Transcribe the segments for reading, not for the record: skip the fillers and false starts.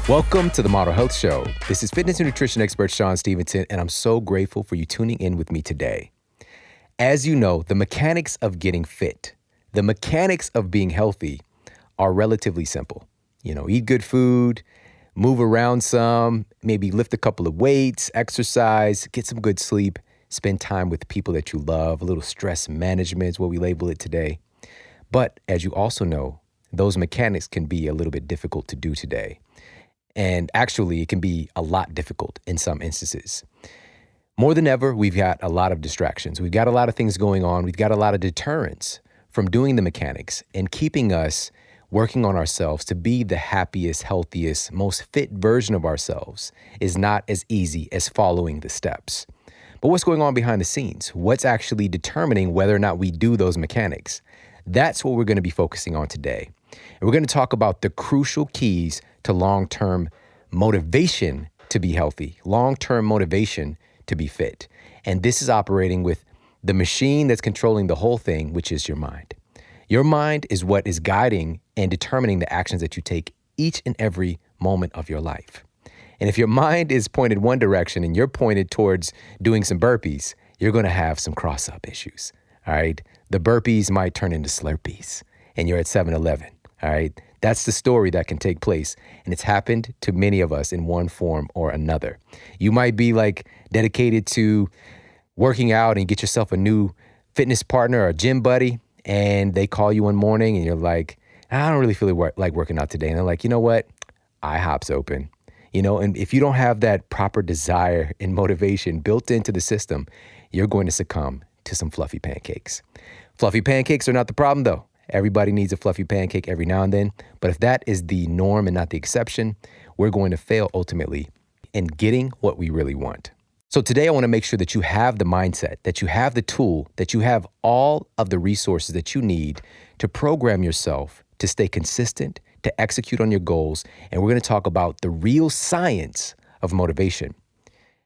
Welcome to the Model Health Show. This is fitness and nutrition expert Shawn Stevenson, and I'm so grateful for you tuning in with me today. As you know, the mechanics of getting fit, the mechanics of being healthy are relatively simple. Eat good food, move around some, maybe lift a couple of weights, exercise, get some good sleep, spend time with people that you love. A little stress management is what we label it today. But as you also know, those mechanics can be a little bit difficult to do today. And actually, it can be a lot difficult in some instances. More than ever, we've got a lot of distractions. We've got a lot of things going on. We've got a lot of deterrents from doing the mechanics and keeping us working on ourselves to be the happiest, healthiest, most fit version of ourselves is not as easy as following the steps. But what's going on behind the scenes? What's actually determining whether or not we do those mechanics? That's what we're going to be focusing on today. And we're going to talk about the crucial keys to long-term motivation to be healthy, long-term motivation to be fit. And this is operating with the machine that's controlling the whole thing, which is your mind. Your mind is what is guiding and determining the actions that you take each and every moment of your life. And if your mind is pointed one direction and you're pointed towards doing some burpees, you're going to have some cross-up issues, all right? The burpees might turn into Slurpees and you're at 7-Eleven, all right? That's the story that can take place, and it's happened to many of us in one form or another. You might be dedicated to working out and get yourself a new fitness partner or a gym buddy, and they call you one morning and you're like, I don't really feel like working out today. And they're like, you know what? IHOP's open. And if you don't have that proper desire and motivation built into the system, you're going to succumb to some fluffy pancakes. Fluffy pancakes are not the problem though. Everybody needs a fluffy pancake every now and then. But if that is the norm and not the exception, we're going to fail ultimately in getting what we really want. So today I want to make sure that you have the mindset, that you have the tool, that you have all of the resources that you need to program yourself to stay consistent, to execute on your goals. And we're going to talk about the real science of motivation.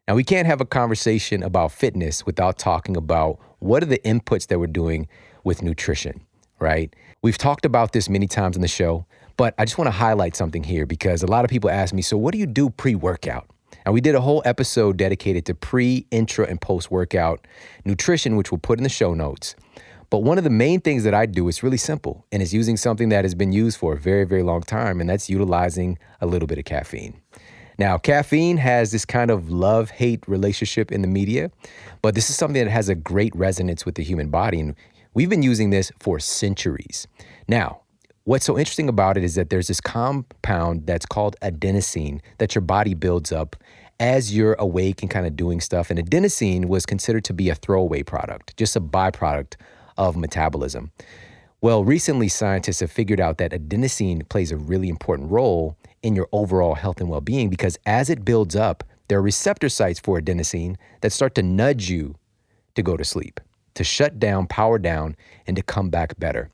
Now, we can't have a conversation about fitness without talking about what are the inputs that we're doing with nutrition. Right? We've talked about this many times on the show, but I just want to highlight something here because a lot of people ask me, so what do you do pre-workout? And we did a whole episode dedicated to pre, intra, and post-workout nutrition, which we'll put in the show notes. But one of the main things that I do is really simple and is using something that has been used for a very, very long time, and that's utilizing a little bit of caffeine. Now, caffeine has this kind of love-hate relationship in the media, but this is something that has a great resonance with the human body, and we've been using this for centuries. Now, what's so interesting about it is that there's this compound that's called adenosine that your body builds up as you're awake and kind of doing stuff. And adenosine was considered to be a throwaway product, just a byproduct of metabolism. Well, recently scientists have figured out that adenosine plays a really important role in your overall health and well-being because as it builds up, there are receptor sites for adenosine that start to nudge you to go to sleep, to shut down, power down, and to come back better.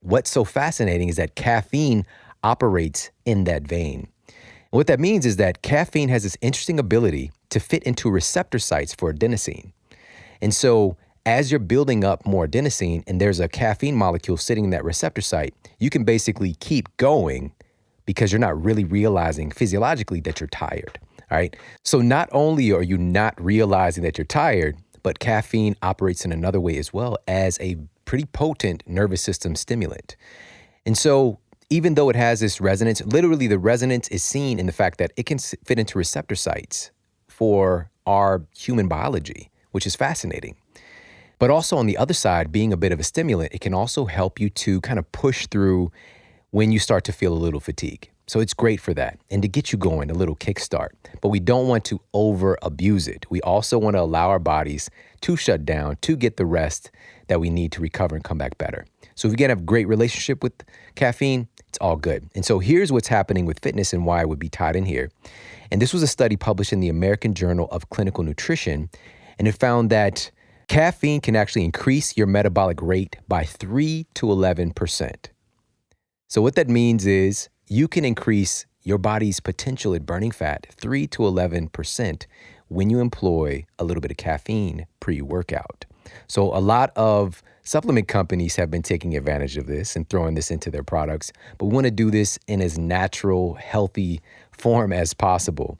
What's so fascinating is that caffeine operates in that vein. And what that means is that caffeine has this interesting ability to fit into receptor sites for adenosine. And so as you're building up more adenosine and there's a caffeine molecule sitting in that receptor site, you can basically keep going because you're not really realizing physiologically that you're tired. All right. So not only are you not realizing that you're tired, but caffeine operates in another way as well as a pretty potent nervous system stimulant. And so even though it has this resonance, literally the resonance is seen in the fact that it can fit into receptor sites for our human biology, which is fascinating. But also on the other side, being a bit of a stimulant, it can also help you to kind of push through when you start to feel a little fatigue. So it's great for that and to get you going, a little kickstart. But we don't want to over abuse it. We also want to allow our bodies to shut down, to get the rest that we need to recover and come back better. So if you can have a great relationship with caffeine, it's all good. And so here's what's happening with fitness and why it would be tied in here. And this was a study published in the American Journal of Clinical Nutrition, and it found that caffeine can actually increase your metabolic rate by 3 to 11%. So what that means is you can increase your body's potential at burning fat 3 to 11% when you employ a little bit of caffeine pre-workout. So a lot of supplement companies have been taking advantage of this and throwing this into their products, but we want to do this in as natural, healthy form as possible.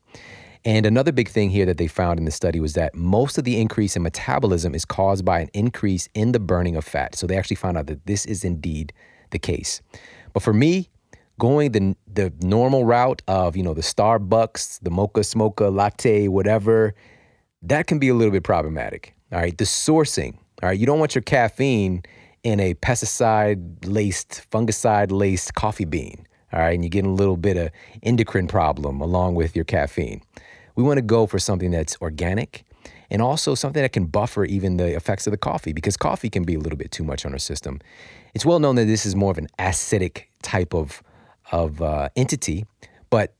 And another big thing here that they found in the study was that most of the increase in metabolism is caused by an increase in the burning of fat. So they actually found out that this is indeed the case. But for me, going the normal route of, the Starbucks, the mocha, smocha, latte, whatever, that can be a little bit problematic. All right. The sourcing. All right. You don't want your caffeine in a pesticide-laced, fungicide-laced coffee bean. All right. And you're getting a little bit of endocrine problem along with your caffeine. We want to go for something that's organic and also something that can buffer even the effects of the coffee, because coffee can be a little bit too much on our system. It's well known that this is more of an acidic type of entity, but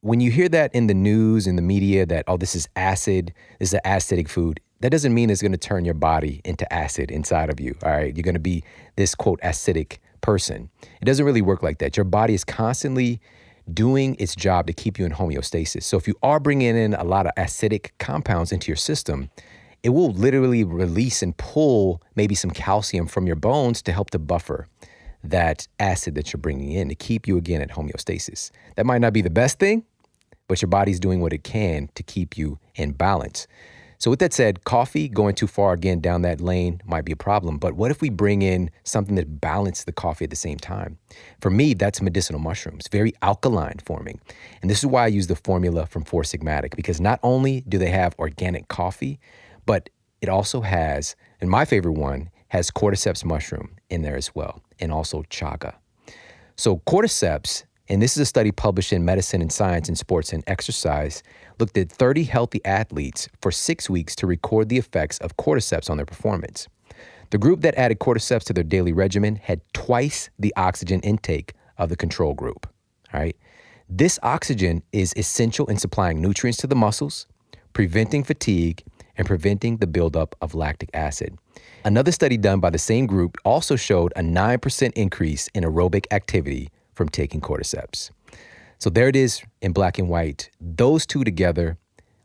when you hear that in the news, in the media, that, oh, this is acid, this is an acidic food, that doesn't mean it's going to turn your body into acid inside of you, all right? You're going to be this, quote, acidic person. It doesn't really work like that. Your body is constantly doing its job to keep you in homeostasis. So if you are bringing in a lot of acidic compounds into your system, it will literally release and pull maybe some calcium from your bones to help to buffer that acid that you're bringing in to keep you again at homeostasis. That might not be the best thing, but your body's doing what it can to keep you in balance. So with that said, coffee going too far again down that lane might be a problem. But what if we bring in something that balances the coffee at the same time? For me, that's medicinal mushrooms, very alkaline forming. And this is why I use the formula from Four Sigmatic, because not only do they have organic coffee, but it also has, and my favorite one, has cordyceps mushroom in there as well, and also chaga. So cordyceps, and this is a study published in Medicine and Science and Sports and Exercise, looked at 30 healthy athletes for 6 weeks to record the effects of cordyceps on their performance. The group that added cordyceps to their daily regimen had twice the oxygen intake of the control group. All right. This oxygen is essential in supplying nutrients to the muscles, preventing fatigue, and preventing the buildup of lactic acid. Another study done by the same group also showed a 9% increase in aerobic activity from taking cordyceps. So there it is in black and white. Those two together,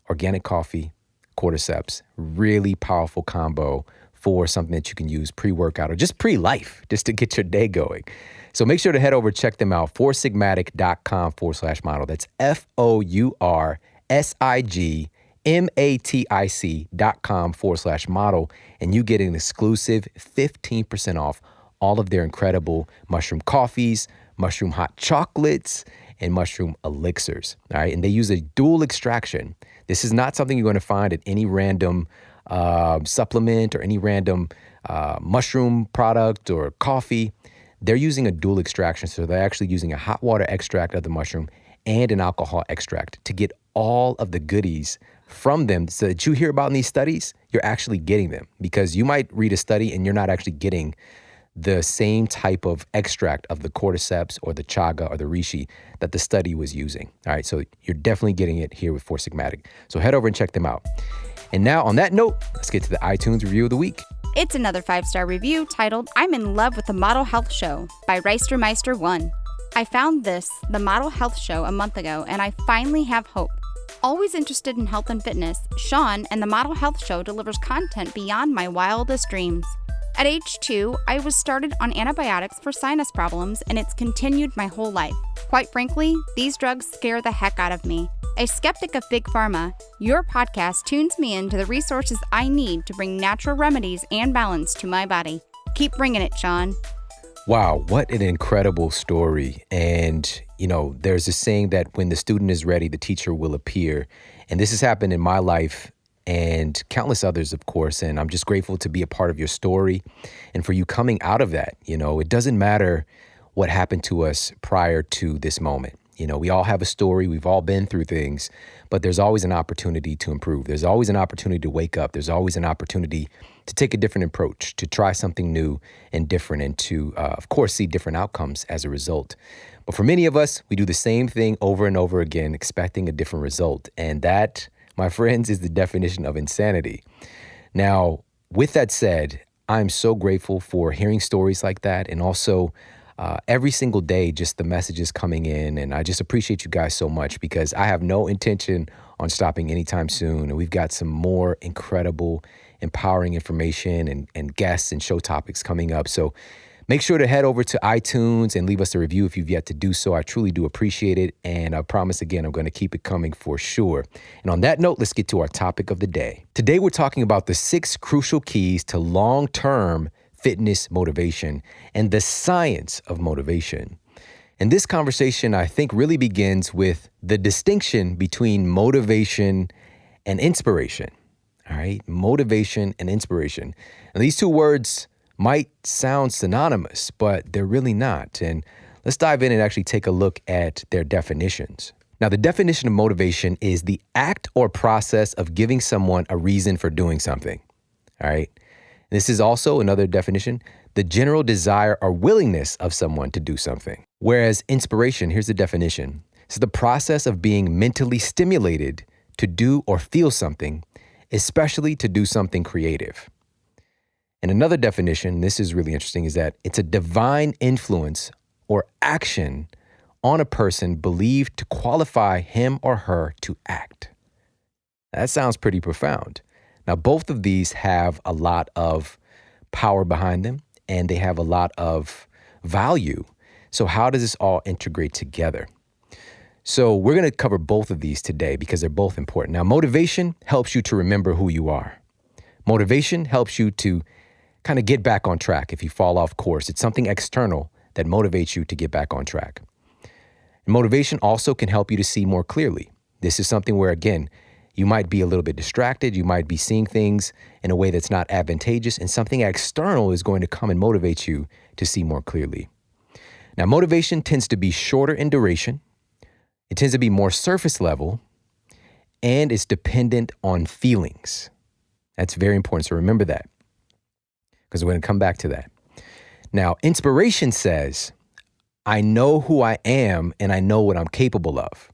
organic coffee, cordyceps, really powerful combo for something that you can use pre-workout or just pre-life, just to get your day going. So make sure to head over, check them out, foursigmatic.com/model. That's FOURSIGMATIC.com/model. And you get an exclusive 15% off all of their incredible mushroom coffees, mushroom hot chocolates, and mushroom elixirs. All right. And they use a dual extraction. This is not something you're going to find at any random supplement or any random mushroom product or coffee. They're using a dual extraction. So they're actually using a hot water extract of the mushroom and an alcohol extract to get all of the goodies from them so that you hear about in these studies, you're actually getting them, because you might read a study and you're not actually getting the same type of extract of the cordyceps or the chaga or the reishi that the study was using. All right, so you're definitely getting it here with Four Sigmatic. So head over and check them out. And now on that note, let's get to the iTunes review of the week. It's another 5-star review titled, "I'm in love with the Model Health Show" by Reistermeister1. I found the Model Health Show a month ago, and I finally have hope. Always interested in health and fitness, Shawn and the Model Health Show delivers content beyond my wildest dreams. At age 2, I was started on antibiotics for sinus problems, and it's continued my whole life. Quite frankly, these drugs scare the heck out of me. A skeptic of Big Pharma, your podcast tunes me into the resources I need to bring natural remedies and balance to my body. Keep bringing it, Shawn. Wow, what an incredible story. And, there's a saying that when the student is ready, the teacher will appear. And this has happened in my life and countless others, of course. And I'm just grateful to be a part of your story and for you coming out of that. It doesn't matter what happened to us prior to this moment. We all have a story. We've all been through things, but there's always an opportunity to improve. There's always an opportunity to wake up. There's always an opportunity to take a different approach, to try something new and different, and to, of course, see different outcomes as a result. But for many of us, we do the same thing over and over again, expecting a different result. And that, my friends, is the definition of insanity. Now, with that said, I'm so grateful for hearing stories like that, and also every single day, just the messages coming in. And I just appreciate you guys so much, because I have no intention on stopping anytime soon. And we've got some more incredible, empowering information and guests and show topics coming up. So Make sure to head over to iTunes and leave us a review if you've yet to do so. I truly do appreciate it. And I promise again, I'm going to keep it coming for sure. And on that note, let's get to our topic of the day. Today, we're talking about the 6 crucial keys to long-term fitness motivation and the science of motivation. And this conversation, I think, really begins with the distinction between motivation and inspiration. All right, motivation and inspiration. And these two words might sound synonymous, but they're really not. And let's dive in and actually take a look at their definitions. Now, the definition of motivation is the act or process of giving someone a reason for doing something. All right. This is also another definition, the general desire or willingness of someone to do something. Whereas inspiration, here's the definition, it's the process of being mentally stimulated to do or feel something, especially to do something creative. And another definition, this is really interesting, is that it's a divine influence or action on a person believed to qualify him or her to act. That sounds pretty profound. Now, both of these have a lot of power behind them, and they have a lot of value. So how does this all integrate together? So we're going to cover both of these today because they're both important. Now, motivation helps you to remember who you are. Motivation helps you to kind of get back on track if you fall off course. It's something external that motivates you to get back on track. And motivation also can help you to see more clearly. This is something where, again, you might be a little bit distracted. You might be seeing things in a way that's not advantageous, and something external is going to come and motivate you to see more clearly. Now, motivation tends to be shorter in duration. It tends to be more surface level, and it's dependent on feelings. That's very important. So remember that, because we're going to come back to that. Now, inspiration says, I know who I am and I know what I'm capable of.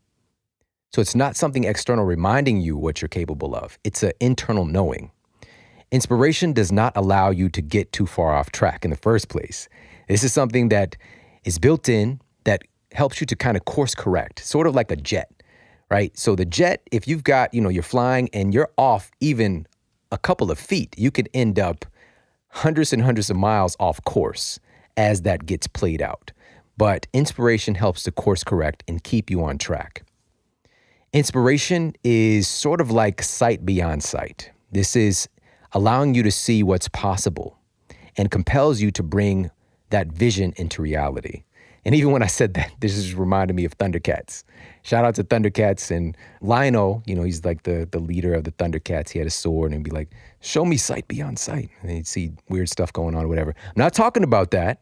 So it's not something external reminding you what you're capable of. It's an internal knowing. Inspiration does not allow you to get too far off track in the first place. This is something that is built in that helps you to kind of course correct, sort of like a jet, right? So the jet, if you've got, you're flying and you're off even a couple of feet, you could end up hundreds and hundreds of miles off course as that gets played out. But inspiration helps to course correct and keep you on track. Inspiration is sort of like sight beyond sight. This is allowing you to see what's possible and compels you to bring that vision into reality. And even when I said that, this just reminded me of Thundercats. Shout out to Thundercats. And Lionel, he's like the leader of the Thundercats. He had a sword and be like, show me sight beyond sight. And you'd see weird stuff going on or whatever. I'm not talking about that,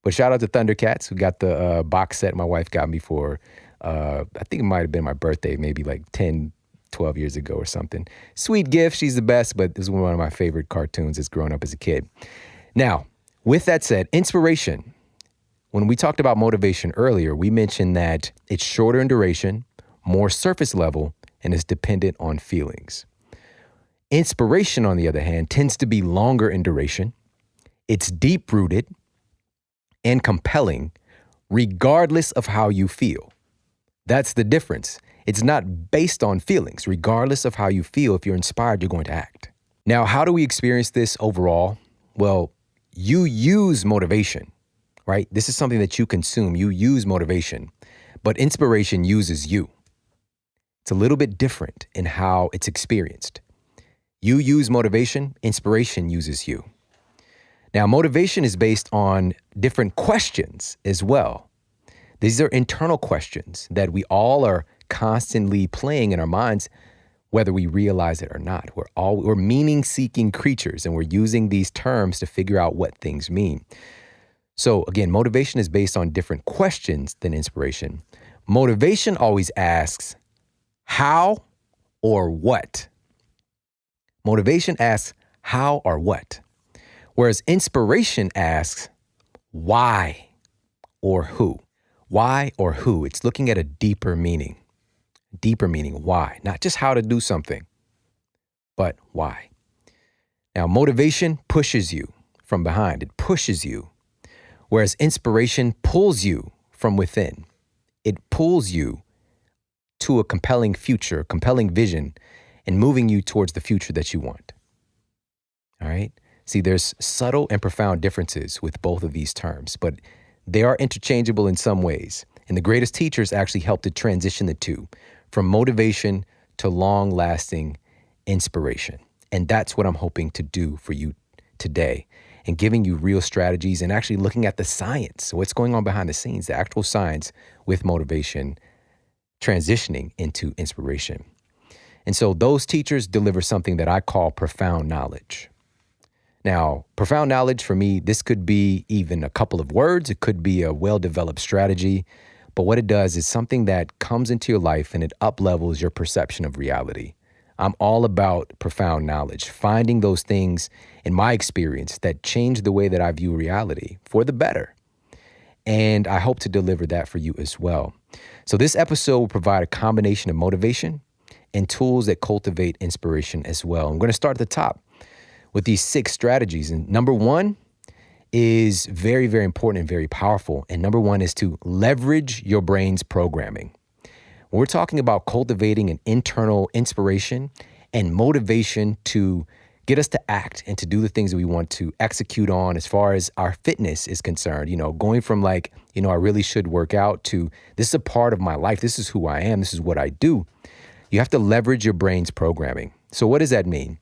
but shout out to Thundercats, who got the box set my wife got me for, I think it might have been my birthday, maybe like 10, 12 years ago or something. Sweet gift. She's the best, but this is one of my favorite cartoons as growing up as a kid. Now, with that said, inspiration. When we talked about motivation earlier, we mentioned that it's shorter in duration, more surface level, and is dependent on feelings. Inspiration, on the other hand, tends to be longer in duration. It's deep-rooted and compelling, regardless of how you feel. That's the difference. It's not based on feelings. Regardless of how you feel, if you're inspired, you're going to act. Now, how do we experience this overall? Well, you use motivation. Right? This is something that you consume. You use motivation, but inspiration uses you. It's a little bit different in how it's experienced. You use motivation, inspiration uses you. Now, motivation is based on different questions as well. These are internal questions that we all are constantly playing in our minds, whether we realize it or not. We're meaning-seeking creatures, and we're using these terms to figure out what things mean. So again, motivation is based on different questions than inspiration. Motivation always asks, how or what? Motivation asks, how or what? Whereas inspiration asks, why or who? Why or who? It's looking at a deeper meaning. Deeper meaning, why? Not just how to do something, but why? Now, motivation pushes you from behind. It pushes you. Whereas inspiration pulls you from within. It pulls you to a compelling future, compelling vision, and moving you towards the future that you want. All right? See, there's subtle and profound differences with both of these terms, but they are interchangeable in some ways. And the greatest teachers actually help to transition the two from motivation to long-lasting inspiration. And that's what I'm hoping to do for you today, and giving you real strategies and actually looking at the science, what's going on behind the scenes, the actual science with motivation transitioning into inspiration. And so those teachers deliver something that I call profound knowledge. Now, profound knowledge for me, this could be even a couple of words. It could be a well-developed strategy. But what it does is something that comes into your life and it up-levels your perception of reality. I'm all about profound knowledge, finding those things in my experience that change the way that I view reality for the better. And I hope to deliver that for you as well. So this episode will provide a combination of motivation and tools that cultivate inspiration as well. I'm going to start at the top with these 6 strategies. And number 1 is very, very important and very powerful. And number 1 is to leverage your brain's programming. When we're talking about cultivating an internal inspiration and motivation to get us to act and to do the things that we want to execute on as far as our fitness is concerned, going from I really should work out to this is a part of my life. This is who I am. This is what I do. You have to leverage your brain's programming. So what does that mean?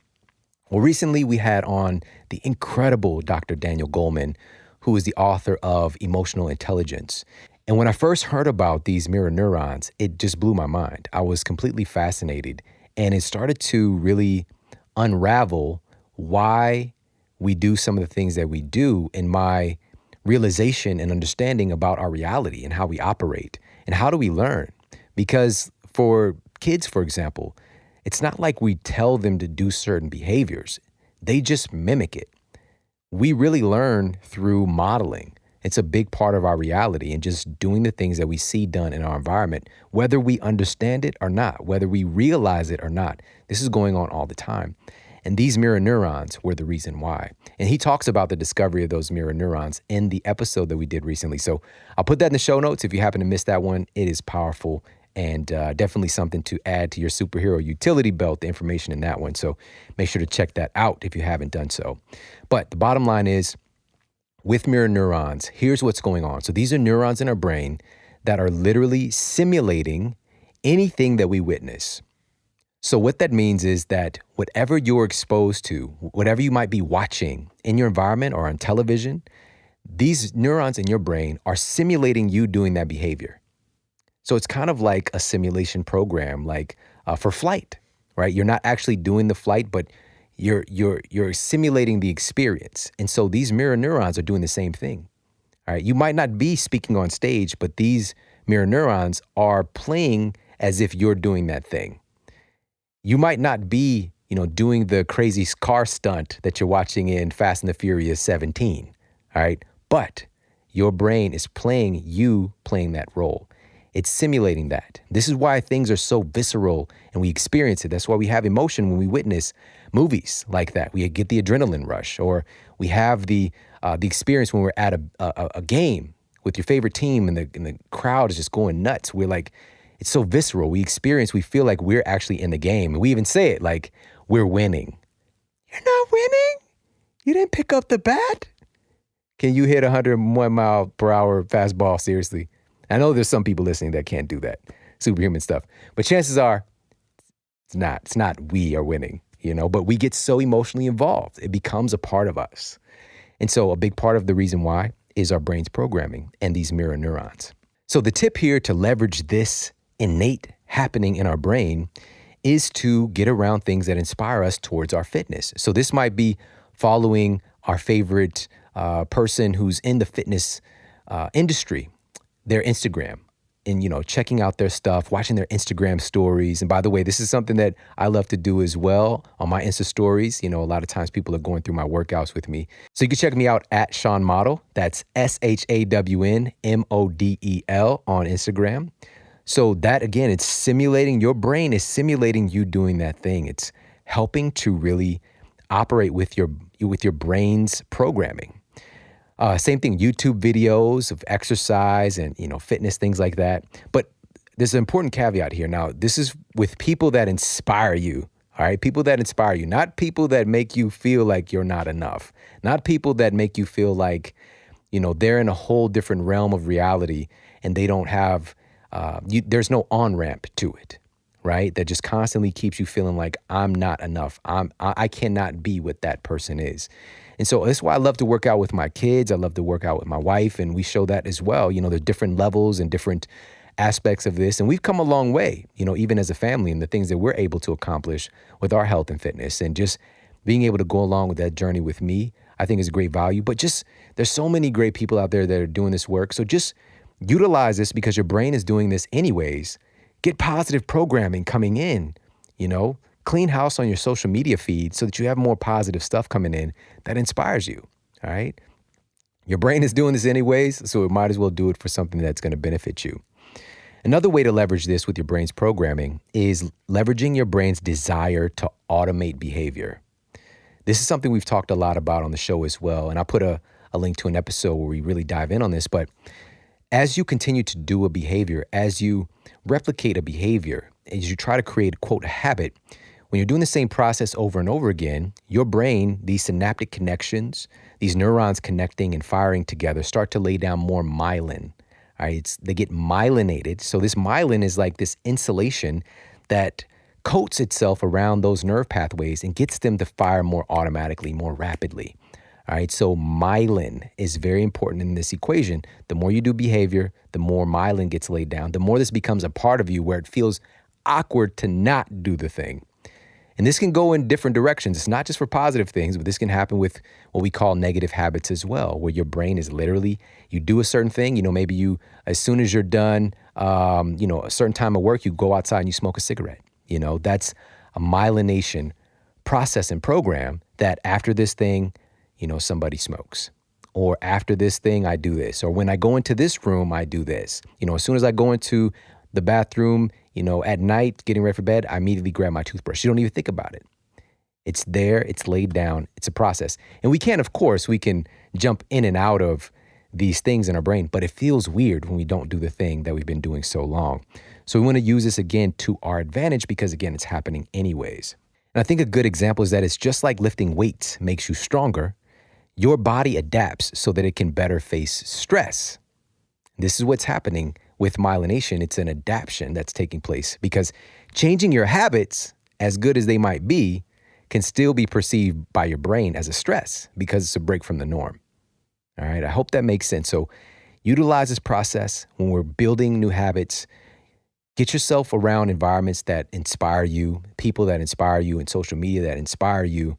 Well, recently we had on the incredible Dr. Daniel Goleman, who is the author of Emotional Intelligence. And when I first heard about these mirror neurons, it just blew my mind. I was completely fascinated, and it started to really unravel why we do some of the things that we do, and my realization and understanding about our reality and how we operate and how do we learn. Because for kids, for example, it's not like we tell them to do certain behaviors. They just mimic it. We really learn through modeling. It's a big part of our reality and just doing the things that we see done in our environment, whether we understand it or not, whether we realize it or not. This is going on all the time. And these mirror neurons were the reason why. And he talks about the discovery of those mirror neurons in the episode that we did recently. So I'll put that in the show notes. If you happen to miss that one, it is powerful and definitely something to add to your superhero utility belt, the information in that one. So make sure to check that out if you haven't done so. But the bottom line is, with mirror neurons, here's what's going on. So these are neurons in our brain that are literally simulating anything that we witness. So what that means is that whatever you're exposed to, whatever you might be watching in your environment or on television, these neurons in your brain are simulating you doing that behavior. So it's kind of like a simulation program, like for flight, right? You're not actually doing the flight, but you're simulating the experience. And so these mirror neurons are doing the same thing. All right. You might not be speaking on stage, but these mirror neurons are playing as if you're doing that thing. You might not be, doing the crazy car stunt that you're watching in Fast and the Furious 17. All right. But your brain is playing that role. It's simulating that. This is why things are so visceral and we experience it. That's why we have emotion when we witness movies like that. We get the adrenaline rush, or we have the experience when we're at a game with your favorite team and the crowd is just going nuts. We're like, it's so visceral. We feel like we're actually in the game. And we even say it like we're winning. You're not winning? You didn't pick up the bat? Can you hit 101 mile per hour fastball? Seriously. I know there's some people listening that can't do that superhuman stuff, but chances are it's not we are winning, but we get so emotionally involved. It becomes a part of us. And so a big part of the reason why is our brain's programming and these mirror neurons. So the tip here to leverage this innate happening in our brain is to get around things that inspire us towards our fitness. So this might be following our favorite person who's in the fitness industry, their Instagram, and, checking out their stuff, watching their Instagram stories. And by the way, this is something that I love to do as well on my Insta stories. A lot of times people are going through my workouts with me. So you can check me out at Shawn Model. That's ShawnModel on Instagram. So that, again, it's simulating, your brain is simulating you doing that thing. It's helping to really operate with your brain's programming. Same thing, YouTube videos of exercise and, fitness, things like that. But there's an important caveat here. Now, this is with people that inspire you, All right. People that inspire you, not people that make you feel like you're not enough, not people that make you feel like, they're in a whole different realm of reality and they don't have, there's no on-ramp to it, right? That just constantly keeps you feeling like I'm not enough. I cannot be what that person is. And so that's why I love to work out with my kids. I love to work out with my wife, and we show that as well. There's different levels and different aspects of this. And we've come a long way, even as a family, and the things that we're able to accomplish with our health and fitness, and just being able to go along with that journey with me, I think is great value. But just there's so many great people out there that are doing this work. So just utilize this because your brain is doing this anyways. Get positive programming coming in, clean house on your social media feed so that you have more positive stuff coming in that inspires you. All right. Your brain is doing this anyways, so it might as well do it for something that's going to benefit you. Another way to leverage this with your brain's programming is leveraging your brain's desire to automate behavior. This is something we've talked a lot about on the show as well. And I put a link to an episode where we really dive in on this. But as you continue to do a behavior, as you replicate a behavior, as you try to create, quote, a habit, when you're doing the same process over and over again, your brain, these synaptic connections, these neurons connecting and firing together start to lay down more myelin. All right, they get myelinated. So this myelin is like this insulation that coats itself around those nerve pathways and gets them to fire more automatically, more rapidly. All right, so myelin is very important in this equation. The more you do behavior, the more myelin gets laid down, the more this becomes a part of you where it feels awkward to not do the thing. And this can go in different directions. It's not just for positive things, but this can happen with what we call negative habits as well, where your brain is literally, you do a certain thing, maybe you, as soon as you're done, a certain time of work, you go outside and you smoke a cigarette. That's a myelination process and program that after this thing, somebody smokes. Or after this thing, I do this. Or when I go into this room, I do this. As soon as I go into the bathroom, at night, getting ready for bed, I immediately grab my toothbrush. You don't even think about it. It's there, it's laid down, it's a process. And we can jump in and out of these things in our brain, but it feels weird when we don't do the thing that we've been doing so long. So we want to use this again to our advantage because, again, it's happening anyways. And I think a good example is that it's just like lifting weights makes you stronger. Your body adapts so that it can better face stress. This is what's happening with myelination. It's an adaptation that's taking place because changing your habits, as good as they might be, can still be perceived by your brain as a stress because it's a break from the norm. All right, I hope that makes sense. So utilize this process when we're building new habits. Get yourself around environments that inspire you, people that inspire you, and social media that inspire you.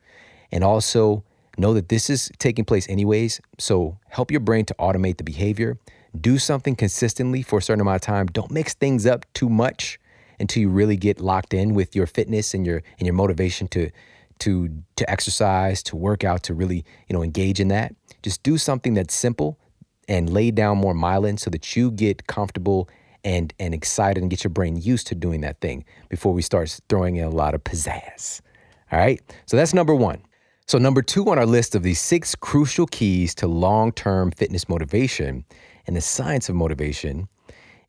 And also know that this is taking place anyways. So help your brain to automate the behavior. Do something consistently for a certain amount of time. Don't mix things up too much until you really get locked in with your fitness and your motivation to exercise, to work out, to really, engage in that. Just do something that's simple and lay down more myelin so that you get comfortable and excited and get your brain used to doing that thing before we start throwing in a lot of pizzazz. All right. So that's number one. So number two on our list of these 6 crucial keys to long-term fitness motivation and the science of motivation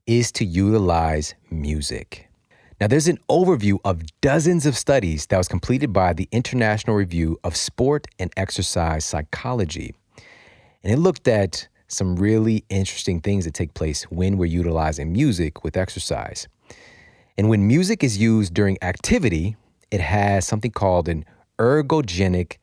is to utilize music. Now, there's an overview of dozens of studies that was completed by the International Review of Sport and Exercise Psychology. And it looked at some really interesting things that take place when we're utilizing music with exercise. And when music is used during activity, it has something called an ergogenic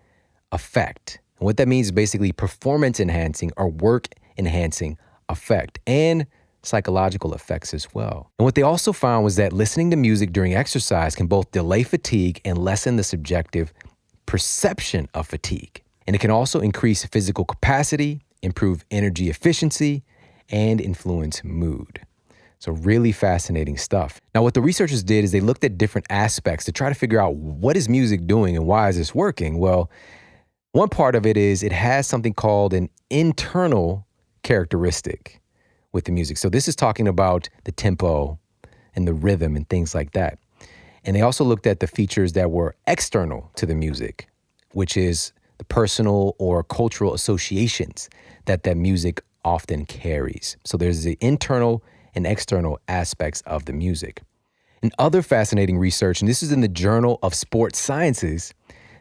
effect. And what that means is basically performance enhancing or work enhancing effect and psychological effects as well. And what they also found was that listening to music during exercise can both delay fatigue and lessen the subjective perception of fatigue. And it can also increase physical capacity, improve energy efficiency, and influence mood. So really fascinating stuff. Now, what the researchers did is they looked at different aspects to try to figure out what is music doing and why is this working? Well, one part of it is it has something called an internal characteristic with the music. So this is talking about the tempo and the rhythm and things like that. And they also looked at the features that were external to the music, which is the personal or cultural associations that music often carries. So there's the internal and external aspects of the music. And And other fascinating research, and this is in the Journal of Sports Sciences,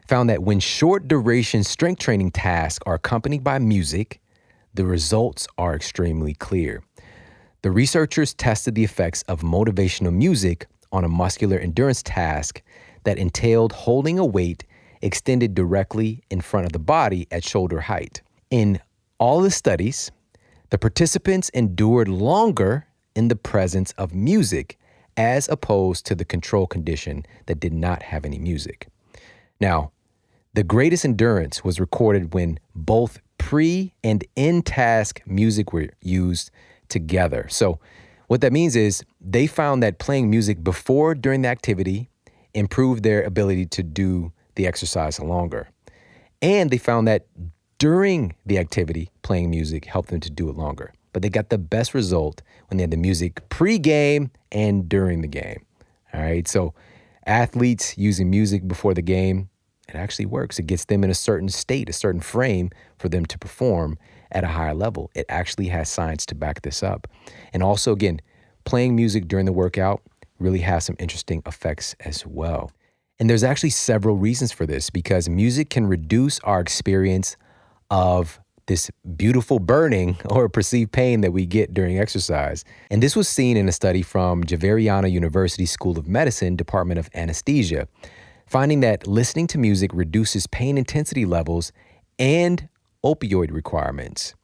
found that when short duration strength training tasks are accompanied by music, the results are extremely clear. The researchers tested the effects of motivational music on a muscular endurance task that entailed holding a weight extended directly in front of the body at shoulder height. In all the studies, the participants endured longer in the presence of music as opposed to the control condition that did not have any music. Now, the greatest endurance was recorded when both pre and in-task music were used together. So what that means is they found that playing music before, during the activity improved their ability to do the exercise longer. And they found that during the activity, playing music helped them to do it longer. But they got the best result when they had the music pre-game and during the game. All right, so athletes using music before the game, it actually works. It gets them in a certain state, a certain frame for them to perform at a higher level. It actually has science to back this up. And also, again, playing music during the workout really has some interesting effects as well. And there's actually several reasons for this, because music can reduce our experience of this beautiful burning or perceived pain that we get during exercise. And this was seen in a study from Javeriana University School of Medicine, Department of Anesthesia, finding that listening to music reduces pain intensity levels and opioid requirements.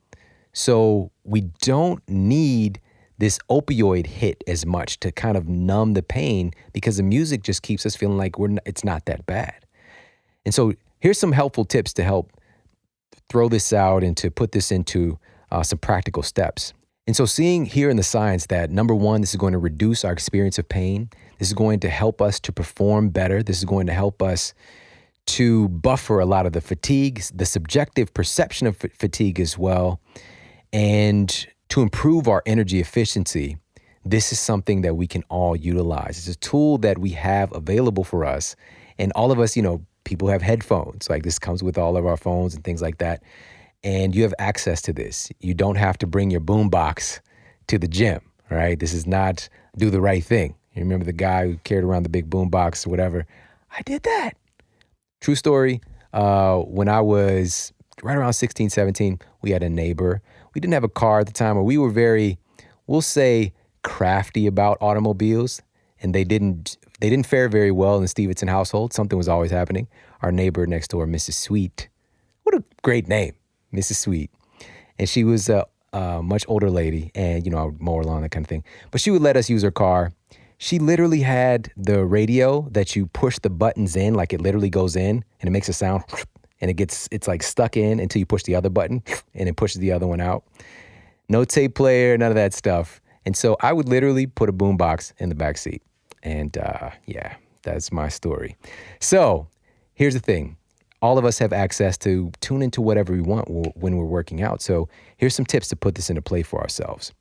So we don't need this opioid hit as much to kind of numb the pain, because the music just keeps us feeling like it's not that bad. And so here's some helpful tips to help throw this out and to put this into some practical steps. And so seeing here in the science that, number one, this is going to reduce our experience of pain. This is going to help us to perform better. This is going to help us to buffer a lot of the fatigue, the subjective perception of fatigue as well, and to improve our energy efficiency. This is something that we can all utilize. It's a tool that we have available for us. And all of us, people have headphones. Like, this comes with all of our phones and things like that. And you have access to this. You don't have to bring your boombox to the gym, right? This is not do the right thing. You remember the guy who carried around the big boombox or whatever? I did that. True story. When I was right around 16, 17, we had a neighbor. We didn't have a car at the time, or we were very, we'll say, crafty about automobiles. And they didn't fare very well in the Stevenson household. Something was always happening. Our neighbor next door, Mrs. Sweet. What a great name, Mrs. Sweet. And she was a much older lady, and, I would mow her lawn, that kind of thing. But she would let us use her car. She literally had the radio that you push the buttons in, like it literally goes in and it makes a sound, and it's like stuck in until you push the other button and it pushes the other one out. No tape player, none of that stuff. And so I would literally put a boombox in the back seat. And yeah, that's my story. So here's the thing. All of us have access to tune into whatever we want when we're working out. So here's some tips to put this into play for ourselves.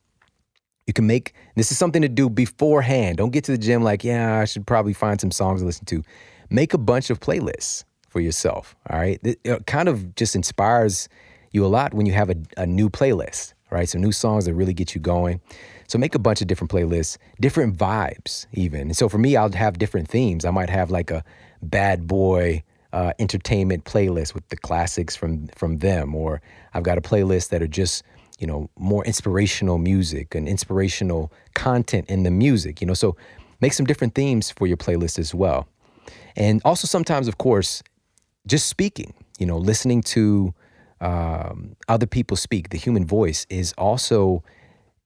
You can this is something to do beforehand. Don't get to the gym like, yeah, I should probably find some songs to listen to. Make a bunch of playlists for yourself, all right? It kind of just inspires you a lot when you have a new playlist, right? Some new songs that really get you going. So make a bunch of different playlists, different vibes even. And so for me, I'll have different themes. I might have like a bad boy entertainment playlist with the classics from them, or I've got a playlist that are just, more inspirational music and inspirational content in the music, so make some different themes for your playlist as well. And also sometimes, of course, just speaking, listening to other people speak. The human voice is also,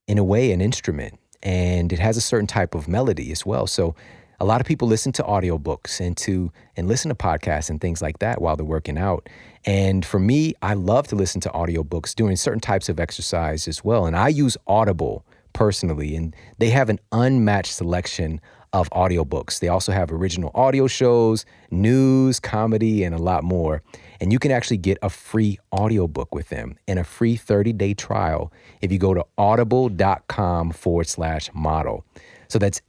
in a way, an instrument, and it has a certain type of melody as well. So a lot of people listen to audiobooks and listen to podcasts and things like that while they're working out. And for me, I love to listen to audiobooks during certain types of exercise as well. And I use Audible personally, and they have an unmatched selection of audiobooks. They also have original audio shows, news, comedy, and a lot more. And you can actually get a free audiobook with them and a free 30-day trial if you go to audible.com/model. So that's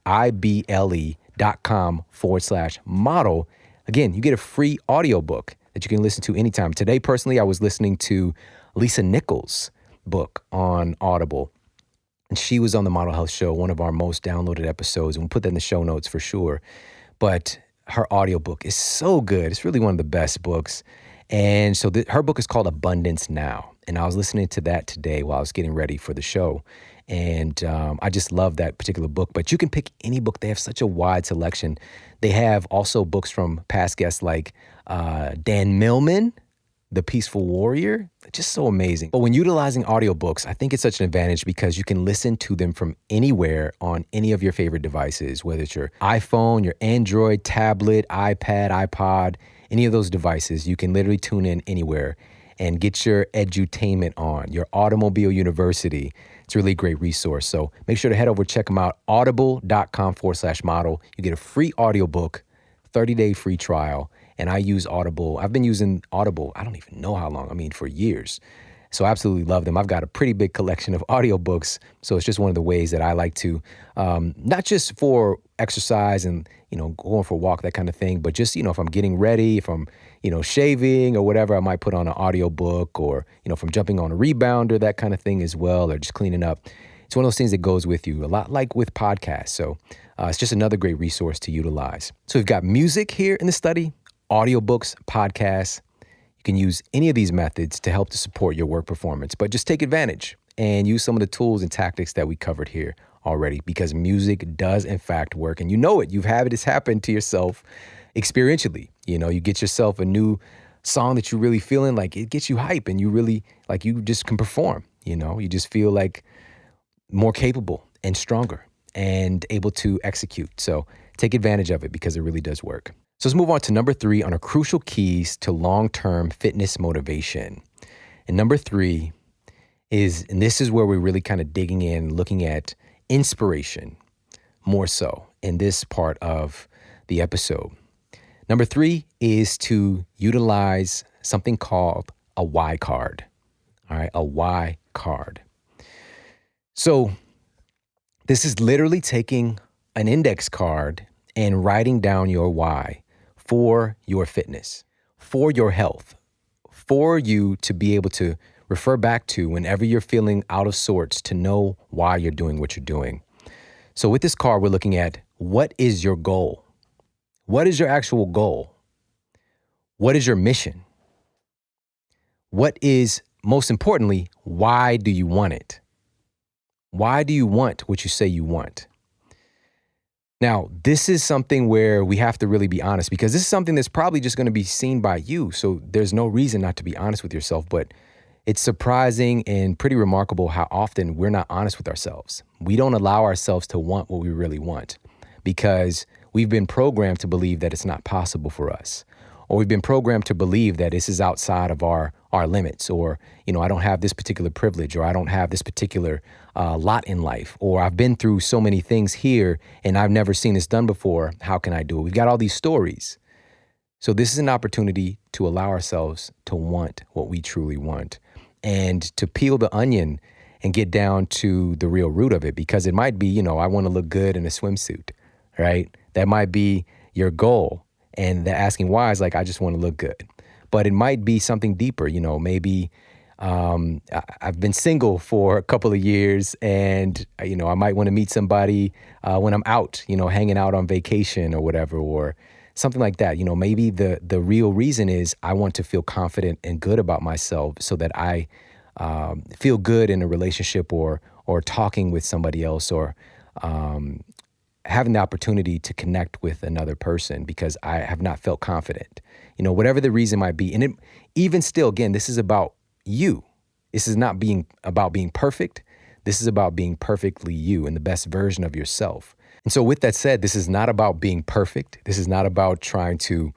audible.com/model. Again, you get a free audiobook that you can listen to anytime. Today, personally, I was listening to Lisa Nichols' book on Audible. And she was on the Model Health Show, one of our most downloaded episodes. And we'll put that in the show notes for sure. But her audiobook is so good. It's really one of the best books. And so her book is called Abundance Now. And I was listening to that today while I was getting ready for the show. And I just love that particular book. But you can pick any book. They have such a wide selection. They have also books from past guests like Dan Millman, The Peaceful Warrior. Just so amazing. But when utilizing audiobooks, I think it's such an advantage because you can listen to them from anywhere on any of your favorite devices, whether it's your iPhone, your Android, tablet, iPad, iPod, any of those devices. You can literally tune in anywhere and get your edutainment on, your Automobile University. It's a really great resource. So make sure to head over, check them out, audible.com/model. You get a free audiobook, 30-day free trial. And I use Audible. I've been using Audible, I don't even know how long. I mean, for years. So I absolutely love them. I've got a pretty big collection of audiobooks. So it's just one of the ways that I like to, not just for exercise and, going for a walk, that kind of thing, but just, if I'm getting ready, if I'm, shaving or whatever, I might put on an audiobook or, if I'm jumping on a rebounder, that kind of thing as well, or just cleaning up. It's one of those things that goes with you, a lot like with podcasts. So it's just another great resource to utilize. So we've got music here in the study, audiobooks, podcasts. You can use any of these methods to help to support your work performance, but just take advantage and use some of the tools and tactics that we covered here already, because music does in fact work. And you know it. You've had it. It's happened to yourself experientially. You get yourself a new song that you're really feeling like it gets you hype and you really like you just can perform. You just feel like more capable and stronger and able to execute. So take advantage of it because it really does work. So let's move on to number 3 on our crucial keys to long-term fitness motivation. And number 3 is, and this is where we're really kind of digging in, looking at inspiration more so in this part of the episode. Number 3 is to utilize something called a why card. All right, a why card. So this is literally taking an index card and writing down your why for your fitness, for your health, for you to be able to refer back to whenever you're feeling out of sorts, to know why you're doing what you're doing. So with this card, we're looking at, what is your goal? What is your actual goal? What is your mission? What is, most importantly, why do you want it? Why do you want what you say you want? Now, this is something where we have to really be honest, because this is something that's probably just going to be seen by you. So there's no reason not to be honest with yourself, but it's surprising and pretty remarkable how often we're not honest with ourselves. We don't allow ourselves to want what we really want because we've been programmed to believe that it's not possible for us, or we've been programmed to believe that this is outside of our limits, or, I don't have this particular privilege, or I don't have this particular lot in life, or I've been through so many things here and I've never seen this done before. How can I do it? We've got all these stories. So this is an opportunity to allow ourselves to want what we truly want and to peel the onion and get down to the real root of it, because it might be, I want to look good in a swimsuit, right? That might be your goal. And the asking why is like, I just want to look good. But it might be something deeper, maybe I've been single for a couple of years and, I might want to meet somebody when I'm out, hanging out on vacation or whatever, or something like that. Maybe the real reason is I want to feel confident and good about myself so that I feel good in a relationship or talking with somebody else, or having the opportunity to connect with another person because I have not felt confident, whatever the reason might be. And it, even still, again, this is about you. This is not about being perfect. This is about being perfectly you and the best version of yourself. And so with that said, this is not about being perfect. This is not about trying to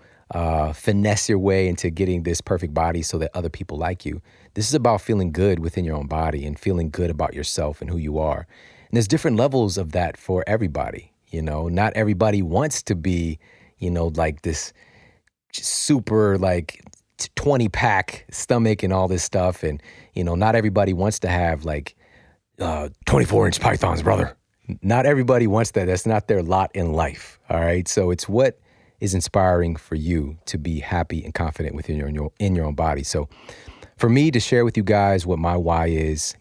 finesse your way into getting this perfect body so that other people like you. This is about feeling good within your own body and feeling good about yourself and who you are. And there's different levels of that for everybody. Not everybody wants to be, like this super like 20-pack stomach and all this stuff. And, not everybody wants to have like 24-inch pythons, brother. Not everybody wants that. That's not their lot in life. All right. So it's what is inspiring for you to be happy and confident within your own body. So for me to share with you guys what my why is,